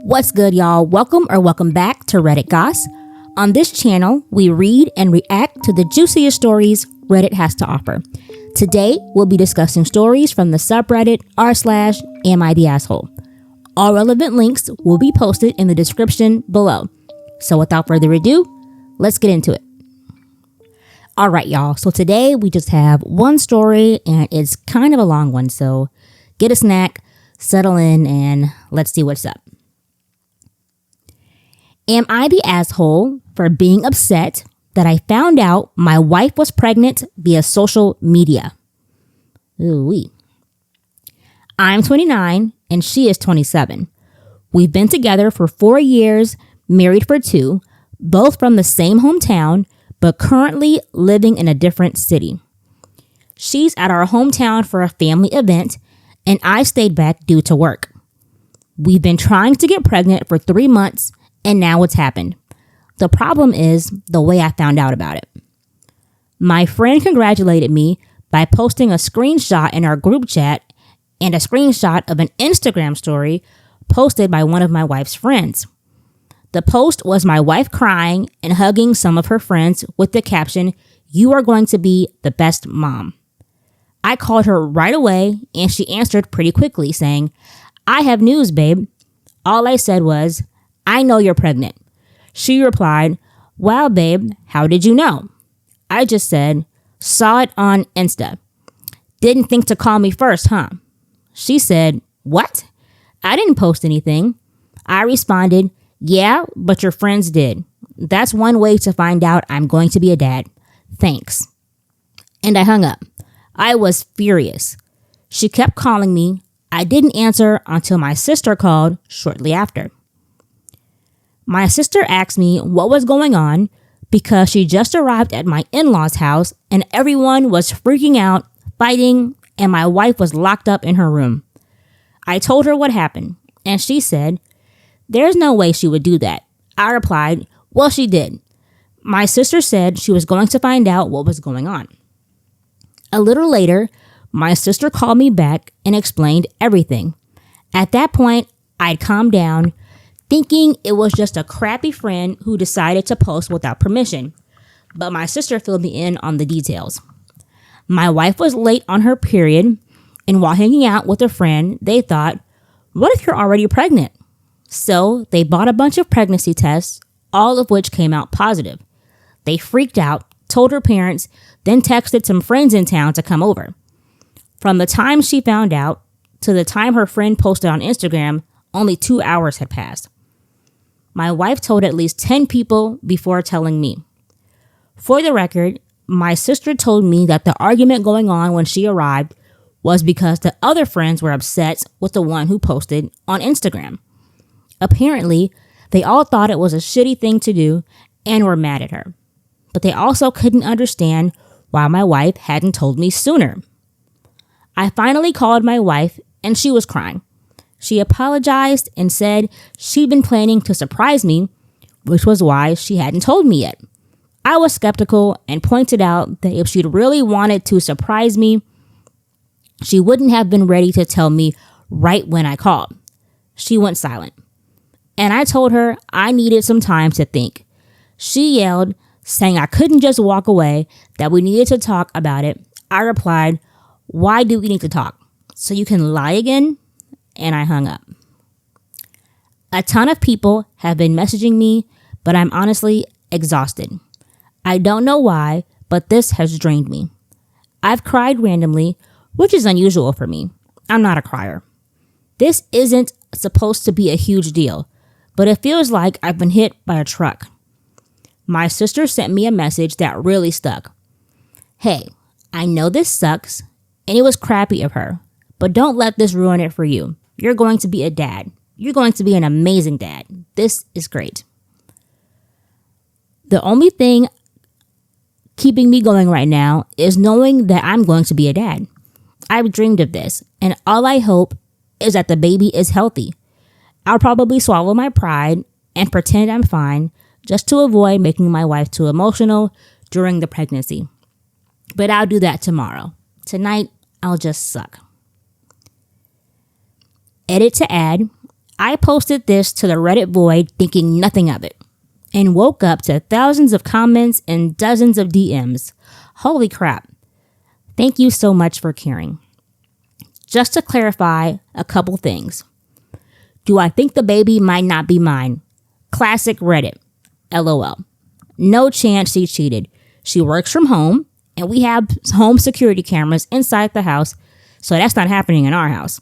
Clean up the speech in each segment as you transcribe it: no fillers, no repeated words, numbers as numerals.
What's good, y'all? Welcome back to Redditgoss. On this channel, we read and react to the juiciest stories Reddit has to offer. Today, we'll be discussing stories from the subreddit r/Am I the Asshole. All relevant links will be posted in the description below. So without further ado, let's get into it. All right, y'all. So today we just have one story and it's kind of a long one. So get a snack, settle in, and let's see what's up. Am I the asshole for being upset that I found out my wife was pregnant via social media? Ooh-wee. I'm 29 and she is 27. We've been together for 4 years, married for 2, both from the same hometown, but currently living in a different city. She's at our hometown for a family event, and I stayed back due to work. We've been trying to get pregnant for 3 months, and now it's happened. The problem is the way I found out about it. My friend congratulated me by posting a screenshot in our group chat and a screenshot of an Instagram story posted by one of my wife's friends. The post was my wife crying and hugging some of her friends with the caption, "You are going to be the best mom." I called her right away and she answered pretty quickly saying, "I have news, babe." All I said was, "I know you're pregnant." She replied, "Wow, babe, how did you know?" I just said, "Saw it on Insta." "Didn't think to call me first, huh?" She said, "What? I didn't post anything." I responded, "Yeah, but your friends did. That's one way to find out I'm going to be a dad. Thanks." And I hung up. I was furious. She kept calling me. I didn't answer until my sister called shortly after. My sister asked me what was going on because she just arrived at my in-laws' house and everyone was freaking out, fighting, and my wife was locked up in her room. I told her what happened, and she said, "There's no way she would do that." I replied, "Well, she did." My sister said she was going to find out what was going on. A little later, my sister called me back and explained everything. At that point, I'd calmed down, thinking it was just a crappy friend who decided to post without permission. But my sister filled me in on the details. My wife was late on her period, and while hanging out with a friend, they thought, "What if you're already pregnant?" So they bought a bunch of pregnancy tests, all of which came out positive. They freaked out, told her parents, then texted some friends in town to come over. From the time she found out to the time her friend posted on Instagram, only 2 hours had passed. My wife told at least 10 people before telling me. For the record, my sister told me that the argument going on when she arrived was because the other friends were upset with the one who posted on Instagram. Apparently, they all thought it was a shitty thing to do and were mad at her. But they also couldn't understand why my wife hadn't told me sooner. I finally called my wife and she was crying. She apologized and said she'd been planning to surprise me, which was why she hadn't told me yet. I was skeptical and pointed out that if she'd really wanted to surprise me, she wouldn't have been ready to tell me right when I called. She went silent. And I told her I needed some time to think. She yelled, saying I couldn't just walk away, that we needed to talk about it. I replied, "Why do we need to talk? So you can lie again?" And I hung up. A ton of people have been messaging me, but I'm honestly exhausted. I don't know why, but this has drained me. I've cried randomly, which is unusual for me. I'm not a crier. This isn't supposed to be a huge deal, but it feels like I've been hit by a truck. My sister sent me a message that really stuck. "Hey, I know this sucks, and it was crappy of her, but don't let this ruin it for you. You're going to be a dad. You're going to be an amazing dad. This is great." The only thing keeping me going right now is knowing that I'm going to be a dad. I've dreamed of this, and all I hope is that the baby is healthy. I'll probably swallow my pride and pretend I'm fine just to avoid making my wife too emotional during the pregnancy. But I'll do that tomorrow. Tonight, I'll just suck. Edit to add, I posted this to the Reddit void thinking nothing of it and woke up to thousands of comments and dozens of DMs. Holy crap. Thank you so much for caring. Just to clarify a couple things. Do I think the baby might not be mine? Classic Reddit. LOL. No chance she cheated. She works from home and we have home security cameras inside the house, so that's not happening in our house.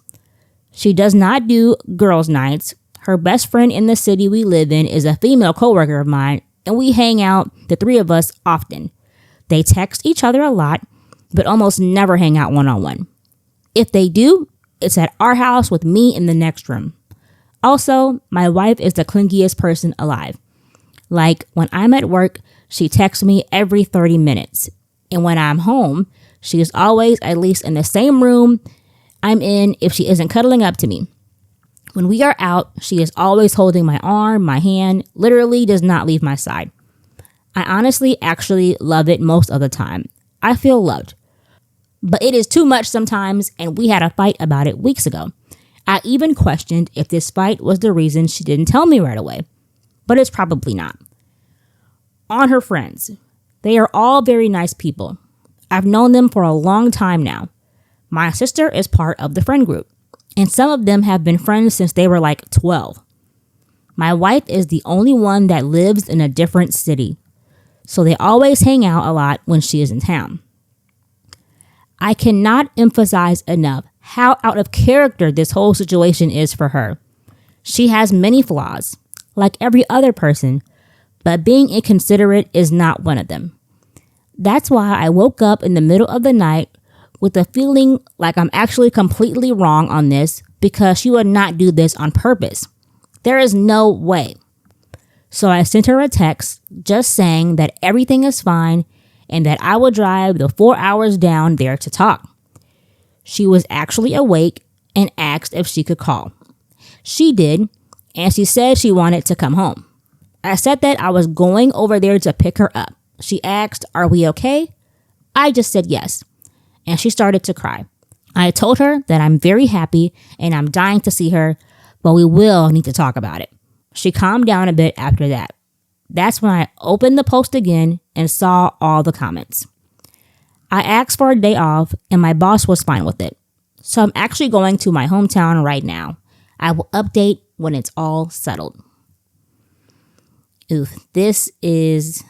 She does not do girls' nights. Her best friend in the city we live in is a female coworker of mine, and we hang out, the three of us, often. They text each other a lot, but almost never hang out one-on-one. If they do, it's at our house with me in the next room. Also, my wife is the clingiest person alive. Like, when I'm at work, she texts me every 30 minutes. And when I'm home, she is always at least in the same room I'm in if she isn't cuddling up to me. When we are out, she is always holding my arm, my hand, literally does not leave my side. I honestly actually love it most of the time. I feel loved. But it is too much sometimes, and we had a fight about it weeks ago. I even questioned if this fight was the reason she didn't tell me right away. But it's probably not. On her friends. They are all very nice people. I've known them for a long time now. My sister is part of the friend group, and some of them have been friends since they were like 12. My wife is the only one that lives in a different city, so they always hang out a lot when she is in town. I cannot emphasize enough how out of character this whole situation is for her. She has many flaws, like every other person, but being inconsiderate is not one of them. That's why I woke up in the middle of the night with a feeling like I'm actually completely wrong on this because she would not do this on purpose. There is no way. So I sent her a text just saying that everything is fine and that I will drive the 4 hours down there to talk. She was actually awake and asked if she could call. She did, and she said she wanted to come home. I said that I was going over there to pick her up. She asked, "Are we okay?" I just said yes, and she started to cry. I told her that I'm very happy and I'm dying to see her, but we will need to talk about it. She calmed down a bit after that. That's when I opened the post again and saw all the comments. I asked for a day off and my boss was fine with it. So I'm actually going to my hometown right now. I will update when it's all settled. Oof, this is,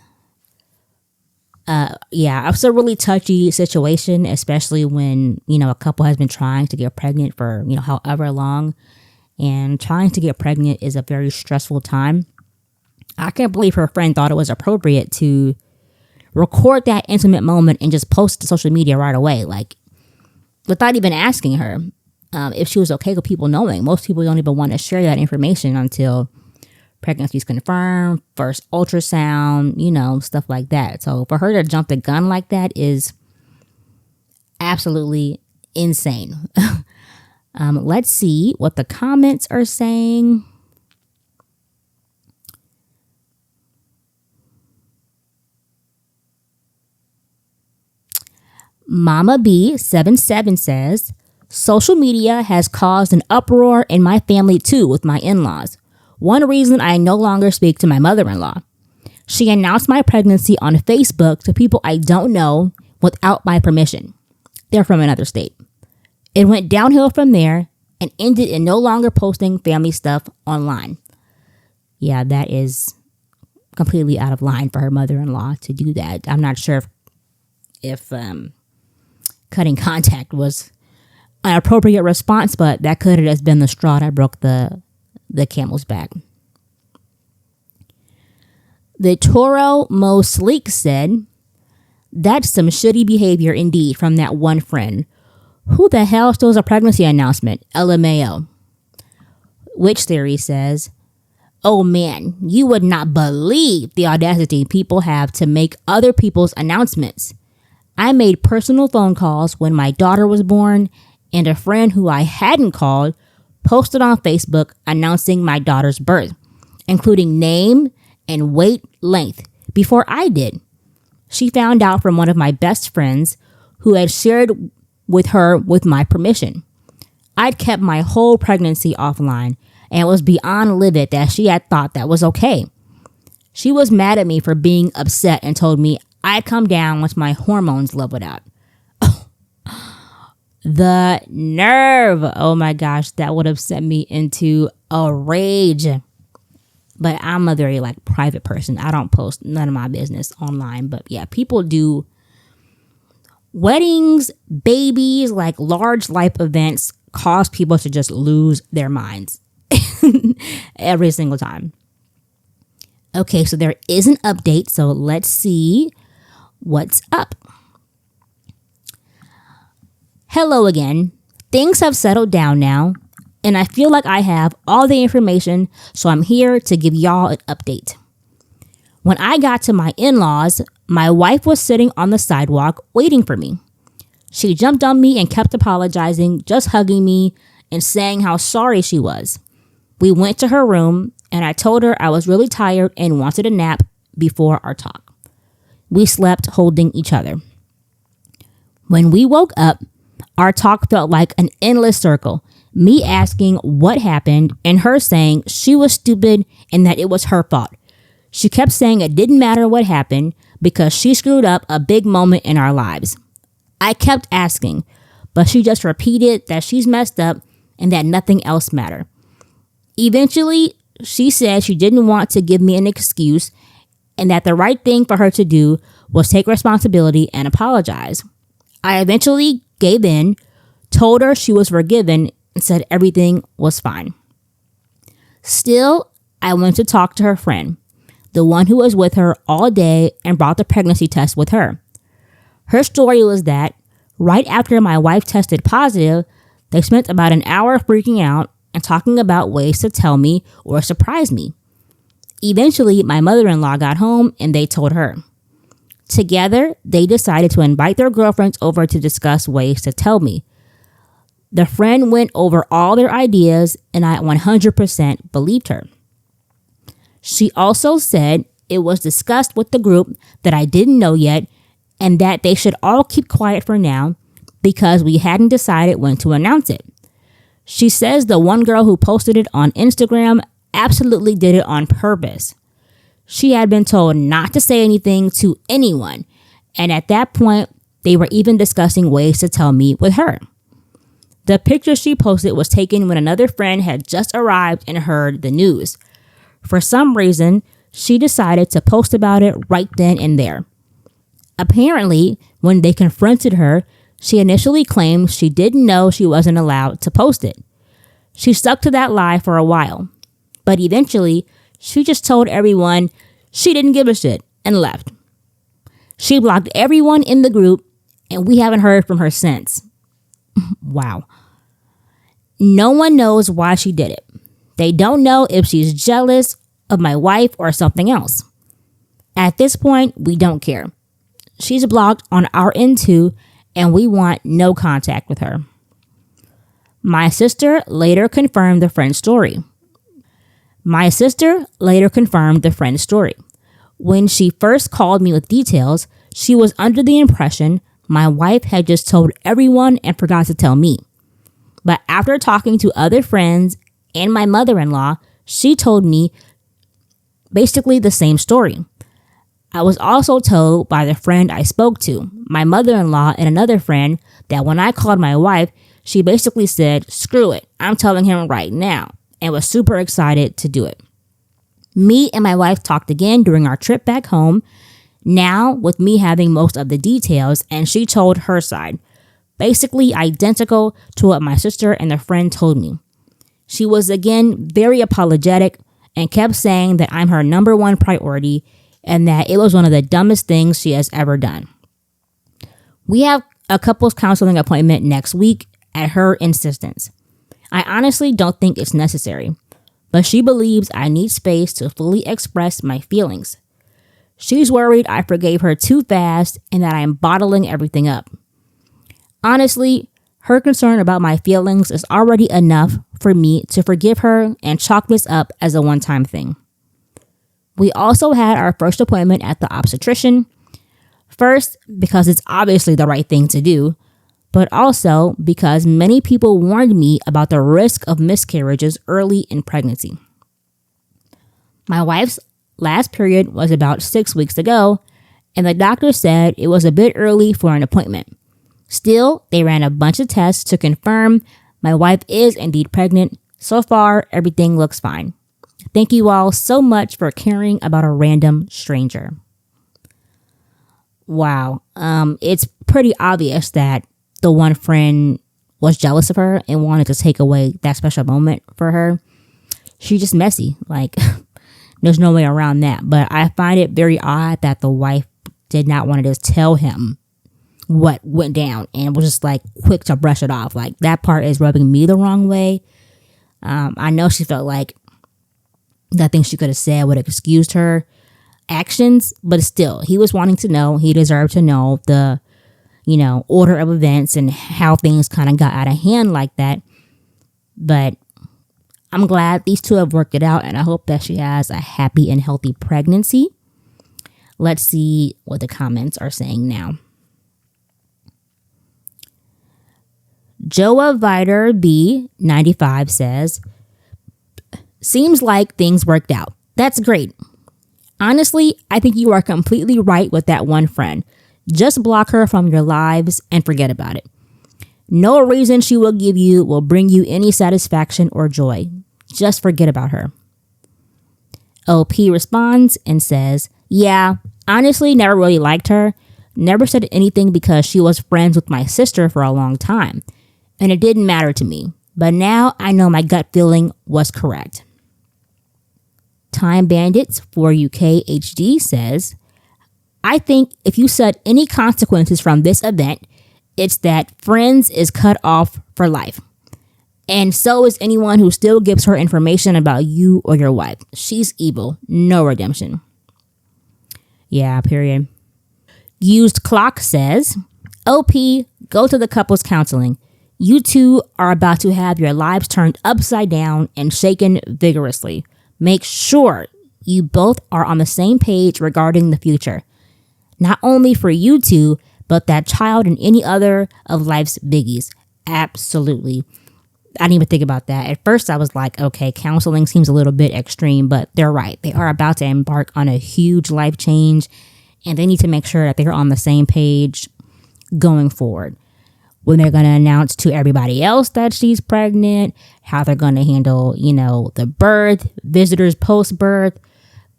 it's a really touchy situation, especially when, a couple has been trying to get pregnant for, however long. And trying to get pregnant is a very stressful time. I can't believe her friend thought it was appropriate to record that intimate moment and just post it to social media right away, like without even asking her if she was okay with people knowing. Most people don't even want to share that information until pregnancy is confirmed, first ultrasound, stuff like that. So for her to jump the gun like that is absolutely insane. Let's see what the comments are saying. Mama B77 says, social media has caused an uproar in my family too with my in-laws. One reason I no longer speak to my mother-in-law. She announced my pregnancy on Facebook to people I don't know without my permission. They're from another state. It went downhill from there and ended in no longer posting family stuff online. Yeah, that is completely out of line for her mother-in-law to do that. I'm not sure if cutting contact was an appropriate response, but that could have been the straw that broke the camel's back. The Toro Mo Sleek said, "That's some shitty behavior indeed from that one friend. Who the hell stole a pregnancy announcement? LMAO." Witch Theory says, "Oh man, you would not believe the audacity people have to make other people's announcements. I made personal phone calls when my daughter was born, and a friend who I hadn't called posted on Facebook announcing my daughter's birth, including name and weight length, before I did. She found out from one of my best friends who had shared with her with my permission. I'd kept my whole pregnancy offline, and was beyond livid that she had thought that was okay. She was mad at me for being upset and told me I'd come down once my hormones leveled out. The nerve. Oh my gosh, that would have sent me into a rage. But I'm a very private person. I don't post none of my business online. But yeah, people do weddings, babies, large life events cause people to just lose their minds every single time. Okay, so there is an update. So let's see what's up. Hello again. Things have settled down now, and I feel like I have all the information, so I'm here to give y'all an update. When I got to my in-laws, my wife was sitting on the sidewalk waiting for me. She jumped on me and kept apologizing, just hugging me and saying how sorry she was. We went to her room, and I told her I was really tired and wanted a nap before our talk. We slept holding each other. When we woke up, our talk felt like an endless circle, me asking what happened and her saying she was stupid and that it was her fault. She kept saying it didn't matter what happened because she screwed up a big moment in our lives. I kept asking, but she just repeated that she's messed up and that nothing else mattered. Eventually, she said she didn't want to give me an excuse and that the right thing for her to do was take responsibility and apologize. I eventually gave in, told her she was forgiven, and said everything was fine. Still, I went to talk to her friend, the one who was with her all day and brought the pregnancy test with her. Her story was that right after my wife tested positive, they spent about an hour freaking out and talking about ways to tell me or surprise me. Eventually, my mother-in-law got home and they told her. Together, they decided to invite their girlfriends over to discuss ways to tell me. The friend went over all their ideas and I 100% believed her. She also said it was discussed with the group that I didn't know yet and that they should all keep quiet for now because we hadn't decided when to announce it. She says the one girl who posted it on Instagram absolutely did it on purpose. She had been told not to say anything to anyone, and at that point, they were even discussing ways to tell me with her. The picture she posted was taken when another friend had just arrived and heard the news. For some reason, she decided to post about it right then and there. Apparently, when they confronted her, she initially claimed she didn't know she wasn't allowed to post it. She stuck to that lie for a while, but eventually, she just told everyone she didn't give a shit and left. She blocked everyone in the group, and we haven't heard from her since. Wow. No one knows why she did it. They don't know if she's jealous of my wife or something else. At this point, we don't care. She's blocked on our end too, and we want no contact with her. My sister later confirmed the friend's story. When she first called me with details, she was under the impression my wife had just told everyone and forgot to tell me. But after talking to other friends and my mother-in-law, she told me basically the same story. I was also told by the friend I spoke to, my mother-in-law and another friend, that when I called my wife, she basically said, "Screw it, I'm telling him right now," and was super excited to do it. Me and my wife talked again during our trip back home, now with me having most of the details, and she told her side, basically identical to what my sister and the friend told me. She was again very apologetic and kept saying that I'm her number one priority and that it was one of the dumbest things she has ever done. We have a couples counseling appointment next week at her insistence. I honestly don't think it's necessary, but she believes I need space to fully express my feelings. She's worried I forgave her too fast and that I am bottling everything up. Honestly, her concern about my feelings is already enough for me to forgive her and chalk this up as a one-time thing. We also had our first appointment at the obstetrician. First, because it's obviously the right thing to do, but also because many people warned me about the risk of miscarriages early in pregnancy. My wife's last period was about 6 weeks ago, and the doctor said it was a bit early for an appointment. Still, they ran a bunch of tests to confirm my wife is indeed pregnant. So far, everything looks fine. Thank you all so much for caring about a random stranger. Wow. It's pretty obvious that the one friend was jealous of her and wanted to take away that special moment for her. She's just messy. Like, there's no way around that. But I find it very odd that the wife did not want to just tell him what went down and was just like quick to brush it off. Like, that part is rubbing me the wrong way. I know she felt like nothing she could have said would have excused her actions, but still, he was wanting to know. He deserved to know the, order of events and how things kind of got out of hand like that. But I'm glad these two have worked it out, and I hope that she has a happy and healthy pregnancy. Let's see what the comments are saying now. Joa Vider B95 says, seems like things worked out. That's great. Honestly, I think you are completely right with that one friend. Just block her from your lives and forget about it. No reason she will give you will bring you any satisfaction or joy. Just forget about her. OP responds and says, yeah, honestly, never really liked her. Never said anything because she was friends with my sister for a long time. And it didn't matter to me. But now I know my gut feeling was correct. Time Bandits for UK HD says, I think if you said any consequences from this event, it's that Friends is cut off for life. And so is anyone who still gives her information about you or your wife. She's evil. No redemption. Yeah, period. Used Clock says, OP, go to the couples counseling. You two are about to have your lives turned upside down and shaken vigorously. Make sure you both are on the same page regarding the future. Not only for you two, but that child and any other of life's biggies. Absolutely. I didn't even think about that. At first, I was like, okay, counseling seems a little bit extreme, but they're right. They are about to embark on a huge life change, and they need to make sure that they're on the same page going forward. When they're going to announce to everybody else that she's pregnant, how they're going to handle, the birth, visitors post-birth,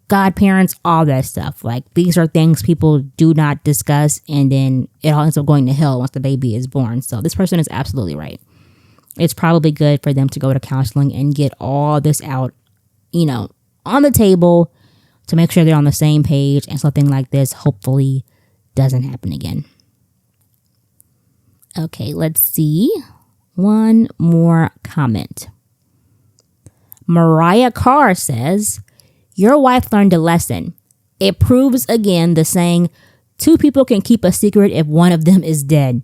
godparents, all that stuff. Like, these are things people do not discuss, and then it all ends up going to hell once the baby is born. So this person is absolutely right. It's probably good for them to go to counseling and get all this out, on the table to make sure they're on the same page, and something like this hopefully doesn't happen again. Okay, let's see. One more comment. Mariah Carr says, your wife learned a lesson. It proves again the saying, two people can keep a secret if one of them is dead.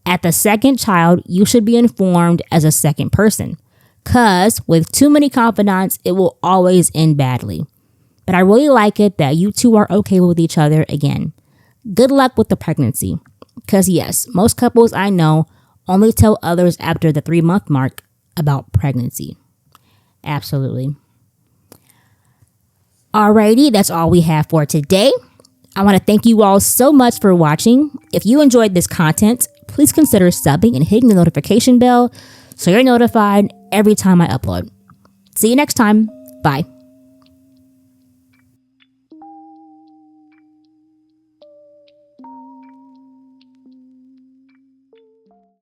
At the second child, you should be informed as a second person. 'Cause with too many confidants, it will always end badly. But I really like it that you two are okay with each other again. Good luck with the pregnancy. 'Cause yes, most couples I know only tell others after the 3-month mark about pregnancy. Absolutely. Alrighty, that's all we have for today. I want to thank you all so much for watching. If you enjoyed this content, please consider subbing and hitting the notification bell so you're notified every time I upload. See you next time. Bye.